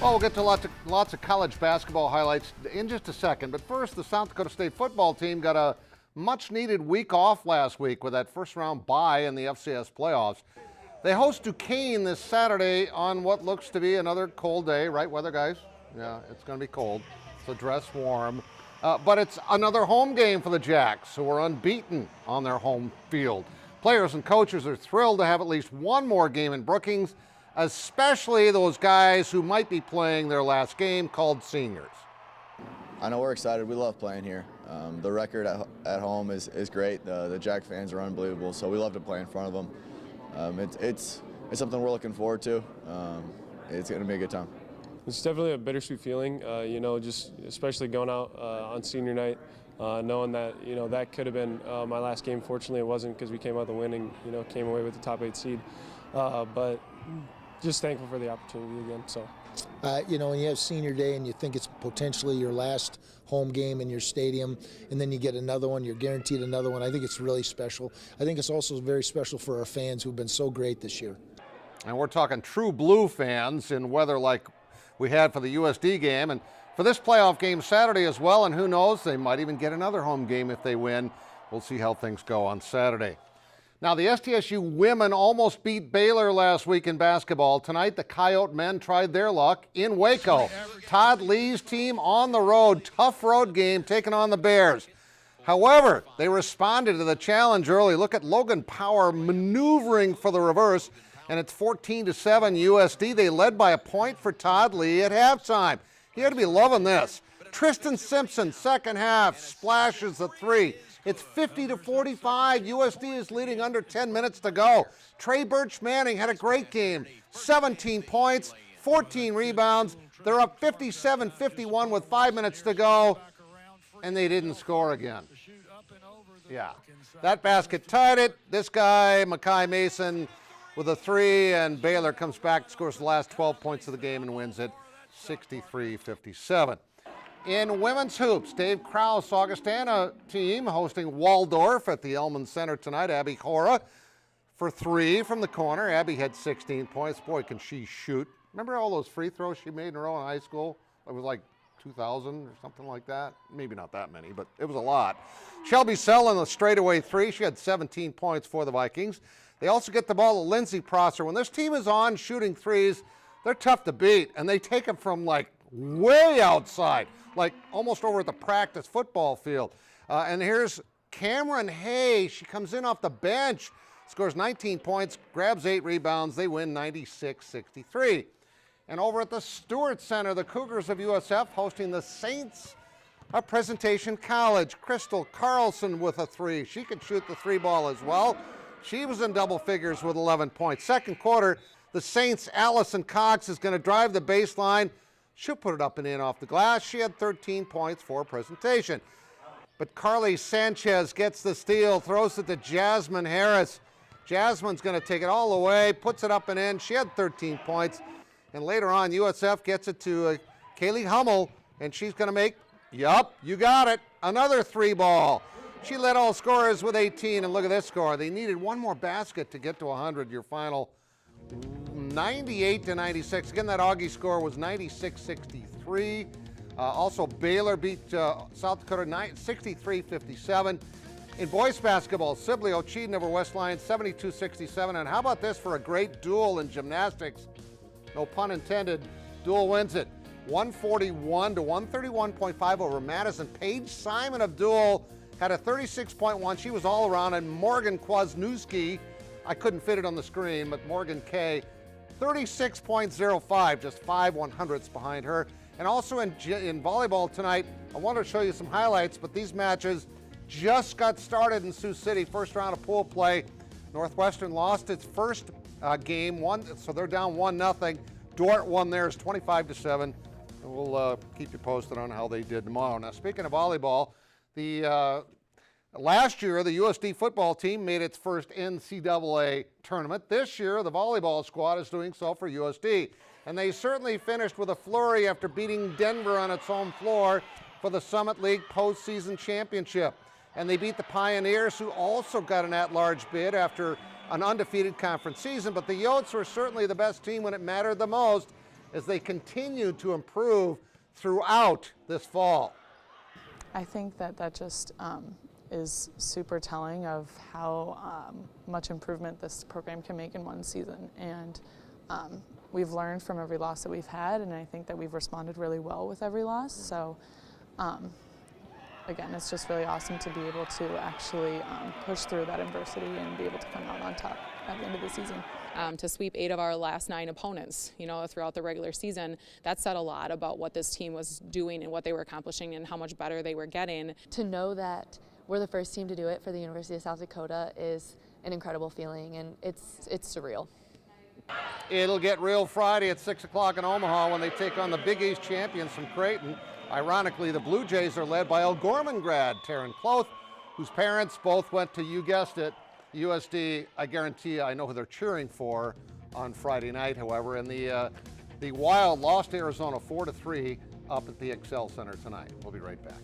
Well, we'll get to lots of college basketball highlights in just a second. But first, the South Dakota State football team got a much-needed week off last week with that first-round bye in the FCS playoffs. They host Duquesne this Saturday on what looks to be another cold day. Right weather, guys? Yeah, it's going to be cold, so dress warm. But it's another home game for the Jacks, who are unbeaten on their home field. Players and coaches are thrilled to have at least one more game in Brookings, especially those guys who might be playing their last game, called seniors. I know we're excited. We love playing here. The record at home is great. The Jack fans are unbelievable, so we love to play in front of them. It's something we're looking forward to. It's going to be a good time. It's definitely a bittersweet feeling, just especially going out on senior night, knowing that, that could have been my last game. Fortunately, it wasn't, because we came out the win and, came away with the top 8 seed. But just thankful for the opportunity again. So, when you have senior day and you think it's potentially your last home game in your stadium, and then you get another one, you're guaranteed another one. I think it's really special. I think it's also very special for our fans who've been so great this year. And we're talking true blue fans in weather like we had for the USD game, and for this playoff game Saturday as well. And who knows, they might even get another home game if they win. We'll see how things go on Saturday. Now, the SDSU women almost beat Baylor last week in basketball. Tonight, the Coyote men tried their luck in Waco. Todd Lee's team on the road, tough road game, taking on the Bears. However, they responded to the challenge early. Look at Logan Power maneuvering for the reverse, and it's 14-7 USD. They led by a point for Todd Lee at halftime. He had to be loving this. Tristan Simpson, second half, splashes a three. It's 50-45. USD is leading under 10 minutes to go. Trey Birch Manning had a great game. 17 points, 14 rebounds. They're up 57-51 with 5 minutes to go, and they didn't score again. Yeah, that basket tied it. This guy, Makai Mason, with a three, and Baylor comes back, scores the last 12 points of the game, and wins it 63-57. In women's hoops, Dave Krause' Augustana team hosting Waldorf at the Elman Center tonight. Abby Hora for three from the corner. Abby had 16 points. Boy, can she shoot. Remember all those free throws she made in a row in high school? It was like 2,000 or something like that. Maybe not that many, but it was a lot. Shelby Selling the straightaway three. She had 17 points for the Vikings. They also get the ball to Lindsey Prosser. When this team is on shooting threes, they're tough to beat, and they take them from like way outside, like almost over at the practice football field. And here's Cameron Hay. She comes in off the bench, scores 19 points, grabs 8 rebounds. They win 96-63. And over at the Stewart Center, the Cougars of USF hosting the Saints of Presentation College. Crystal Carlson with a three. She could shoot the three ball as well. She was in double figures with 11 points. Second quarter, the Saints' Allison Cox is going to drive the baseline. She'll put it up and in off the glass. She had 13 points for Presentation. But Carly Sanchez gets the steal, throws it to Jasmine Harris. Jasmine's going to take it all the way, puts it up and in. She had 13 points. And later on, USF gets it to Kaylee Hummel, and she's going to make, yup, you got it, another three ball. She led all scorers with 18, and look at this score. They needed one more basket to get to 100, your final 98-96. Again, that Augie score was 96-63. Also, Baylor beat South Dakota 63-57. In boys basketball, Sibley Ocheeden over West Lions 72-67. And how about this for a great duel in gymnastics? No pun intended. Duel wins it 141 to 131.5 over Madison. Paige Simon of Duel had a 36.1. She was all around. And Morgan Kwasniewski, I couldn't fit it on the screen, but Morgan K, 36.05, just 5 100ths behind her. And also in volleyball tonight, I wanted to show you some highlights, but these matches just got started in Sioux City. First round of pool play. Northwestern lost its first game, so they're down 1-0. Dort won theirs 25-7. And we'll keep you posted on how they did tomorrow. Now, speaking of volleyball, last year, the USD football team made its first NCAA tournament. This year, the volleyball squad is doing so for USD. And they certainly finished with a flurry after beating Denver on its home floor for the Summit League postseason championship. And they beat the Pioneers, who also got an at-large bid after an undefeated conference season. But the Yotes were certainly the best team when it mattered the most. as they continue to improve throughout this fall. I think that just is super telling of how much improvement this program can make in one season. And we've learned from every loss that we've had, and I think that we've responded really well with every loss. So again, it's just really awesome to be able to actually push through that adversity and be able to come out on top at the end of the season. To sweep 8 of our last 9 opponents, throughout the regular season, that said a lot about what this team was doing and what they were accomplishing and how much better they were getting. To know that we're the first team to do it for the University of South Dakota is an incredible feeling, and it's surreal. It'll get real Friday at 6 o'clock in Omaha when they take on the Big East champions from Creighton. Ironically, the Blue Jays are led by O'Gorman grad Taryn Cloth, whose parents both went to, you guessed it, USD. I guarantee you I know who they're cheering for on Friday night, however. And the Wild lost to Arizona 4-3 up at the Excel Center tonight. We'll be right back.